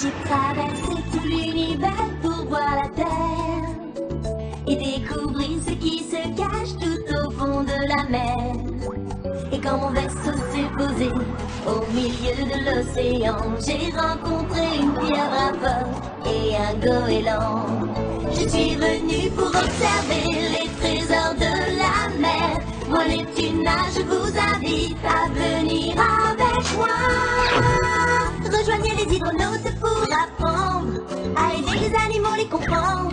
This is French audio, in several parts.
J'ai traversé tout l'univers pour voir la Terre et découvrir ce qui se cache tout au fond de la mer. Et quand mon vaisseau s'est posé au milieu de l'océan, j'ai rencontré une pieuvre à vent et un goéland. Je suis venu pour observer les trésors de la mer. Moi Neptuna, je vous invite à venir avec moi. Rejoignez les hydronautes pour apprendre à aider les animaux, les comprendre.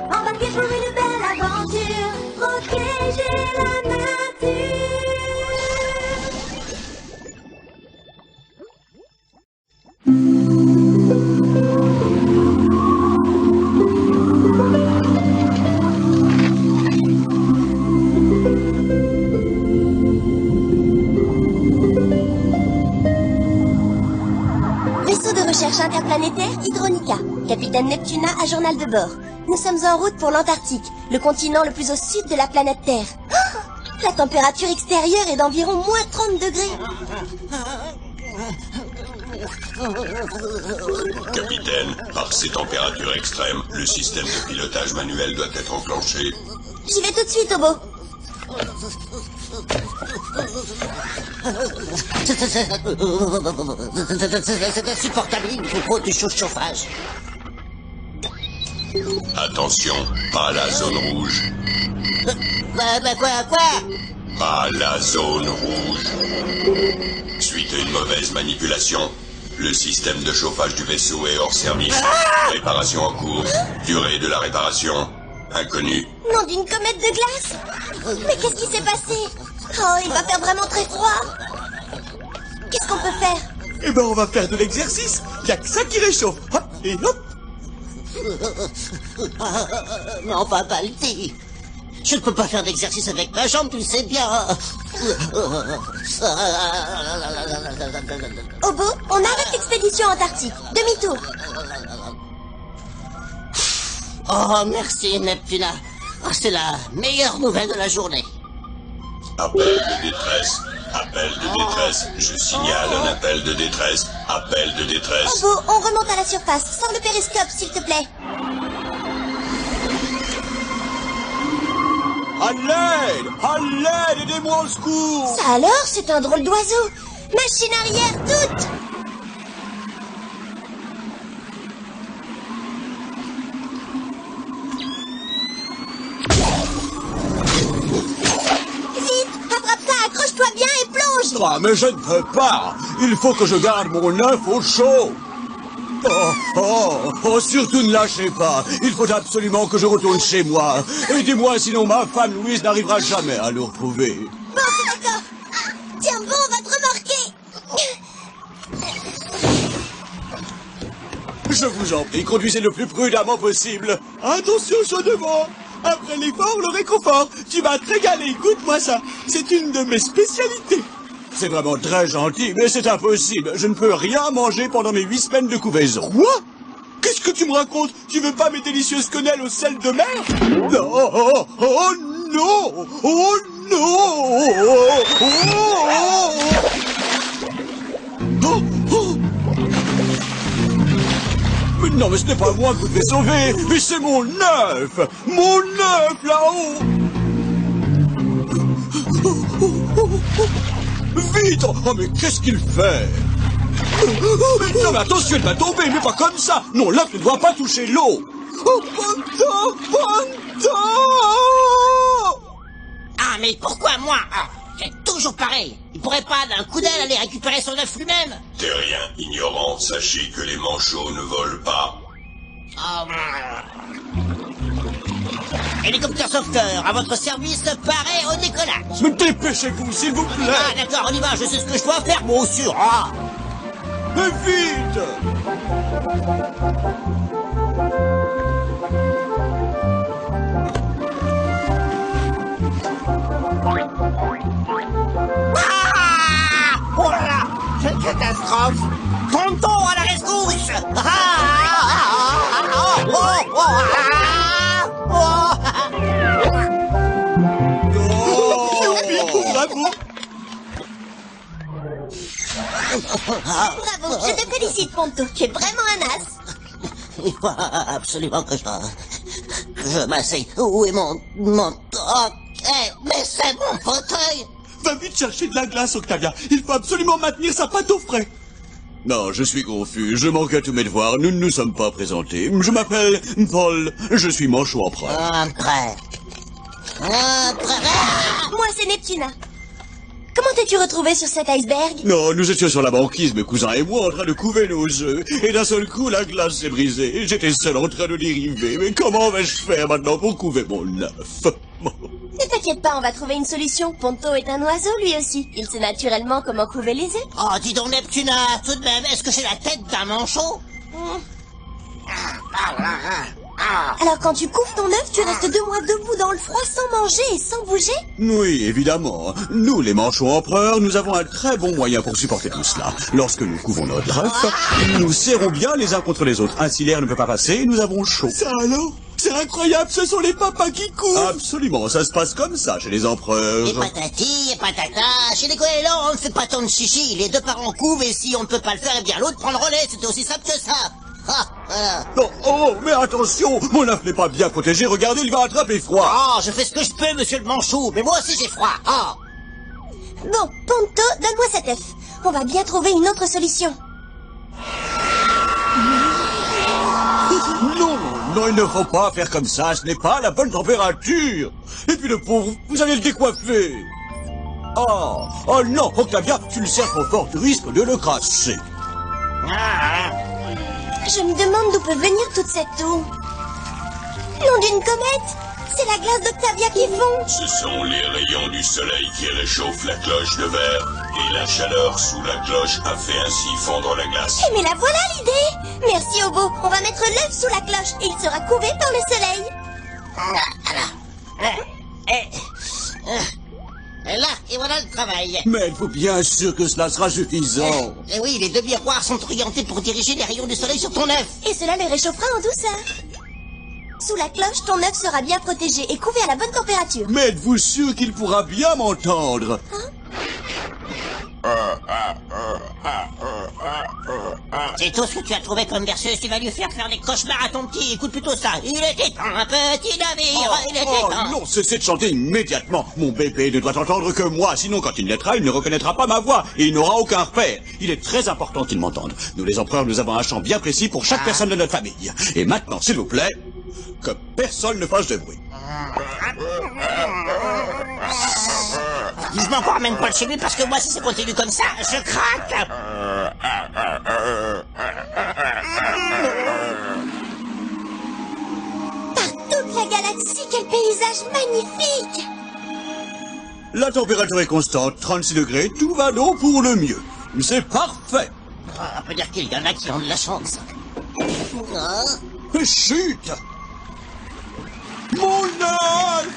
Embarquez pour une belle aventure, protéger la nature. Vaisseau de recherche interplanétaire Hydronica. Capitaine Neptuna à journal de bord. Nous sommes en route pour l'Antarctique, le continent le plus au sud de la planète Terre. Oh, la température extérieure est d'environ moins 30 degrés. Capitaine, par ces températures extrêmes, le système de pilotage manuel doit être enclenché. J'y vais tout de suite, Obo. C'est insupportable, il faut du chauffage. Attention, pas la zone rouge. Quoi? Pas la zone rouge. Suite à une mauvaise manipulation, le système de chauffage du vaisseau est hors service. Réparation en cours. Durée de la réparation inconnue. Nom d'une comète de glace. Mais qu'est-ce qui s'est passé? Oh, il va faire vraiment très froid. Qu'est-ce qu'on peut faire? Eh ben, on va faire de l'exercice. Y'a que ça qui réchauffe. Hop, et hop. Non, pas Balti. Je ne peux pas faire d'exercice avec ma jambe, tu le sais bien. Obo, on arrête l'expédition antarctique. Demi-tour. Oh, merci, Neptuna. Oh, c'est la meilleure nouvelle de la journée. Appel de détresse. Appel de détresse. Je signale un appel de détresse. Appel de détresse. Obo, on remonte à la surface. Sans le périscope, s'il te plaît. À l'aide, aidez-moi au secours. Ça alors, c'est un drôle d'oiseau. Machine arrière toute. Vite, attrape ça, accroche-toi bien et plonge. Ah, mais je ne peux pas. Il faut que je garde mon œuf au chaud. Oh, surtout ne lâchez pas. Il faut absolument que je retourne chez moi. Aidez-moi, sinon ma femme Louise n'arrivera jamais à le retrouver. Bon, c'est d'accord. Tiens, bon, on va te remorquer. Je vous en prie, conduisez le plus prudemment possible. Attention, chaudement. Après l'effort, le réconfort. Tu vas te régaler, goûte-moi ça. C'est une de mes spécialités. C'est vraiment très gentil, mais c'est impossible. Je ne peux rien manger pendant mes 8 semaines de couvaison. Quoi? Qu'est-ce que tu me racontes? Tu veux pas mes délicieuses quenelles au sel de mer? Non, oh non! Oh non! Mais non, mais ce n'est pas moi que vous devez sauver, mais c'est mon œuf! Mon œuf là-haut! Vite! Oh, mais qu'est-ce qu'il fait? Non, mais attention, il va tomber, mais pas comme ça! Non, l'œuf ne doit pas toucher l'eau! Oh, Panta! Ah, mais pourquoi moi? C'est toujours pareil. Il pourrait pas d'un coup d'aile aller récupérer son œuf lui-même? Terrien ignorant, sachez que les manchots ne volent pas. Hélicoptère sauveteur, à votre service, paré au décollage. Mais dépêchez-vous, s'il vous plaît! Ah, d'accord, on y va, je sais ce que je dois faire, mon sûr. Ah. Mais vite! Ah! Oh là là! Quelle catastrophe! Tonton à la rescousse! Bravo! Bravo, je te félicite, Ponto. Tu es vraiment un as. Il faut absolument que je m'asseye. Où est mon... Oh, mais c'est mon fauteuil. Va vite chercher de la glace, Octavia. Il faut absolument maintenir sa pâte au frais. Non, je suis confus. Je manque à tous mes devoirs. Nous ne nous sommes pas présentés. Je m'appelle Paul. Je suis manchot empereur. Après. Moi, c'est Neptuna. Comment t'es-tu retrouvé sur cet iceberg? Non, nous étions sur la banquise, mes cousins et moi, en train de couver nos œufs. Et d'un seul coup, la glace s'est brisée. J'étais seul en train de dériver. Mais comment vais-je faire maintenant pour couver mon œuf? Ne t'inquiète pas, on va trouver une solution. Ponto est un oiseau, lui aussi. Il sait naturellement comment couver les œufs. Oh, dis donc, Neptuna, tout de même, est-ce que j'ai la tête d'un manchot? Alors quand tu couves ton œuf, tu restes 2 mois debout dans le froid sans manger et sans bouger? Oui, évidemment. Nous, les manchots empereurs, nous avons un très bon moyen pour supporter tout cela. Lorsque nous couvons notre œuf, nous nous serrons bien les uns contre les autres. Ainsi l'air ne peut pas passer et nous avons chaud. Ça alors? C'est incroyable, ce sont les papas qui couvent. Absolument, ça se passe comme ça chez les empereurs. Et patati, et patata, chez les goélands, on ne fait pas tant de chichi. Les 2 parents couvent et si on ne peut pas le faire, eh bien l'autre prend le relais. C'était aussi simple que ça. Ah, voilà. Oh, mais attention, mon œuf n'est pas bien protégé. Regardez, il va attraper froid. Oh, je fais ce que je peux, monsieur le manchot, mais moi aussi j'ai froid. Oh. Bon, Ponto, donne-moi cet œuf. On va bien trouver une autre solution. Non, il ne faut pas faire comme ça. Ce n'est pas la bonne température. Et puis le pauvre, vous allez le décoiffer. Oh non, Octavia, tu le serres trop fort, tu risques de le crasser. Je me demande d'où peut venir toute cette eau. Nom d'une comète? C'est la glace d'Octavia qui fond. Ce sont les rayons du soleil qui réchauffent la cloche de verre, et la chaleur sous la cloche a fait ainsi fondre la glace. Eh mais la voilà l'idée. Merci Obo, on va mettre l'œuf sous la cloche et il sera couvé par le soleil. Et là, et voilà le travail. Mais êtes-vous bien sûr que cela sera suffisant? Et oui, les 2 miroirs sont orientés pour diriger les rayons du soleil sur ton œuf. Et cela le réchauffera en douceur. Sous la cloche, ton œuf sera bien protégé et couvé à la bonne température. Mais êtes-vous sûr qu'il pourra bien m'entendre? C'est tout ce que tu as trouvé comme berceuse, tu vas lui faire des cauchemars à ton petit. Écoute plutôt ça. Il était un petit navire, il était un... Non, cessez de chanter immédiatement. Mon bébé ne doit entendre que moi, sinon quand il naîtra, il ne reconnaîtra pas ma voix et il n'aura aucun repère. Il est très important qu'il m'entende. Nous les empereurs, nous avons un chant bien précis pour chaque personne de notre famille. Et maintenant, s'il vous plaît, que personne ne fasse de bruit. Vivement qu'on ramène Paul chez lui parce que moi si ça continue comme ça, je craque. Par toute la galaxie, quel paysage magnifique! La température est constante, 36 degrés, tout va donc pour le mieux. C'est parfait. On peut dire qu'il y en a qui ont de la chance. Chut! Mon œuf!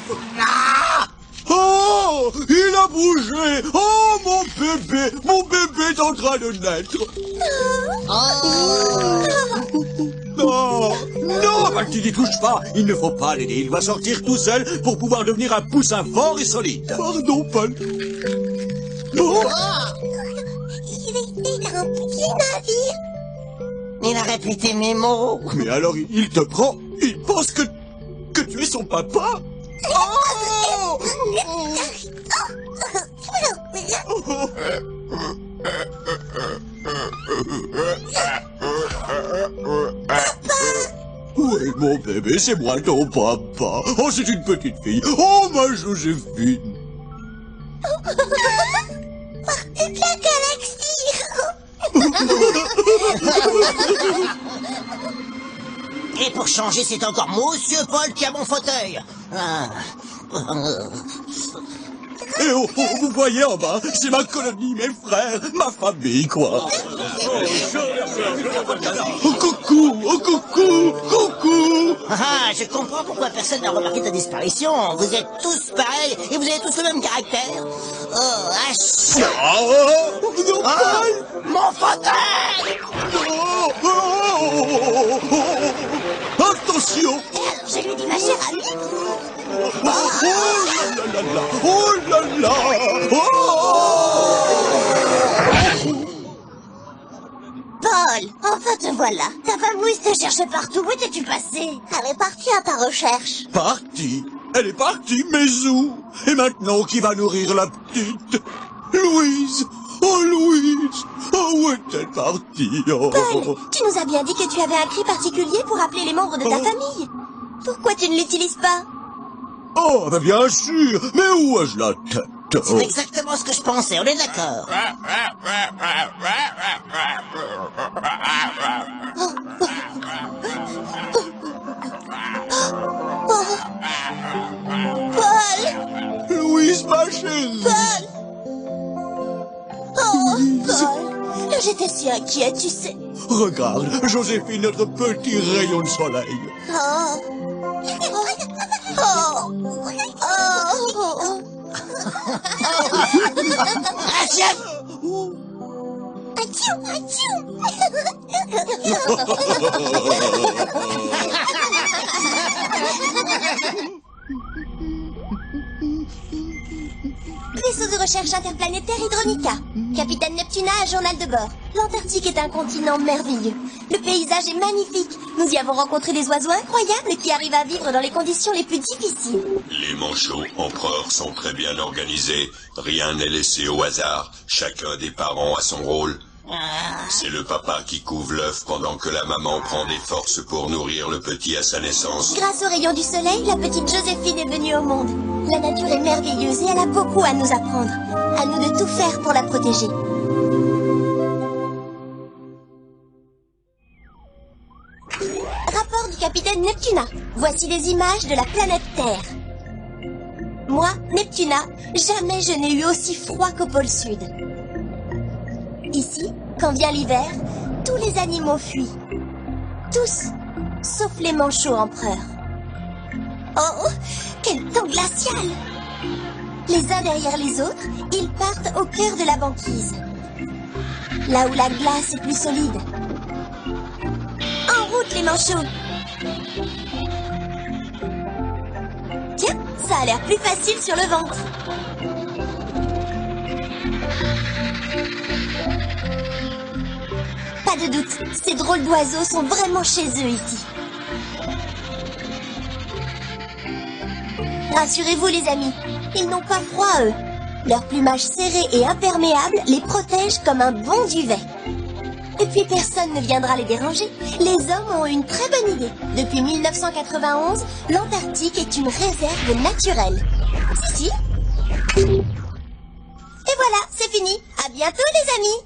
Oh! Il a bougé! Oh, mon bébé! Mon bébé est en train de naître! Non! Non, bah, tu n'y touches pas! Il ne faut pas l'aider, il va sortir tout seul pour pouvoir devenir un poussin fort et solide. Pardon, Paul. Oh. Il était un petit navire. Il a répété mes mots. Mais alors, il te prend, il pense que tu es son papa? Oh! Oui, mon bébé, c'est moi ton papa. Oh, c'est une petite fille. Oh, ma Joséphine. Toute la galaxie. Et pour changer, c'est encore Monsieur Paul qui a mon fauteuil. Et oh, vous voyez en bas, c'est ma colonie, mes frères, ma famille, quoi. Oh, coucou, oh, coucou, coucou. Ah, je comprends pourquoi personne n'a remarqué ta disparition. Vous êtes tous pareils et vous avez tous le même caractère. Oh, Non, Paul. mon fauteuil. Attention. Je lui dis ma chère amie. Oh là là là. Oh là là. Oh. Paul, enfin te voilà. Ta femme Louise te cherchait partout. Où étais-tu passé? Elle est partie à ta recherche. Partie? Elle est partie, mais où? Et maintenant, qui va nourrir la petite? Louise! Oh, Louise! Oh, où est-elle partie? Oh. Paul, tu nous as bien dit que tu avais un cri particulier pour appeler les membres de ta famille. Pourquoi tu ne l'utilises pas? Oh, ben bien sûr! Mais où ai-je la tête? C'est exactement ce que je pensais, on est d'accord. Paul! Louise, ma chérie! Paul! Oh, Paul! J'étais si inquiète, tu sais. Regarde, Joséphine, notre petit rayon de soleil. Oh! Oh! Oh! Achille! Atchou! Atchou! Vaisseau de recherche interplanétaire Hydronica. Capitaine Neptuna à journal de bord. L'Antarctique est un continent merveilleux. Le paysage est magnifique. Nous y avons rencontré des oiseaux incroyables qui arrivent à vivre dans les conditions les plus difficiles. Les manchots empereurs sont très bien organisés. Rien n'est laissé au hasard. Chacun des parents a son rôle. C'est le papa qui couve l'œuf pendant que la maman prend des forces pour nourrir le petit à sa naissance. Grâce aux rayons du soleil, la petite Joséphine est venue au monde. La nature est merveilleuse et elle a beaucoup à nous apprendre. À nous de tout faire pour la protéger. Rapport du capitaine Neptuna. Voici les images de la planète Terre. Moi, Neptuna, jamais je n'ai eu aussi froid qu'au pôle Sud. Ici, quand vient l'hiver, tous les animaux fuient. Tous, sauf les manchots empereurs. Oh, quel temps glacial! Les uns derrière les autres, ils partent au cœur de la banquise. Là où la glace est plus solide. En route, les manchots! Tiens, ça a l'air plus facile sur le ventre. Pas de doute, ces drôles d'oiseaux sont vraiment chez eux ici. Rassurez-vous les amis, ils n'ont pas froid eux. Leur plumage serré et imperméable les protège comme un bon duvet. Et puis personne ne viendra les déranger. Les hommes ont une très bonne idée. Depuis 1991, l'Antarctique est une réserve naturelle. Si. Et voilà, c'est fini. À bientôt les amis.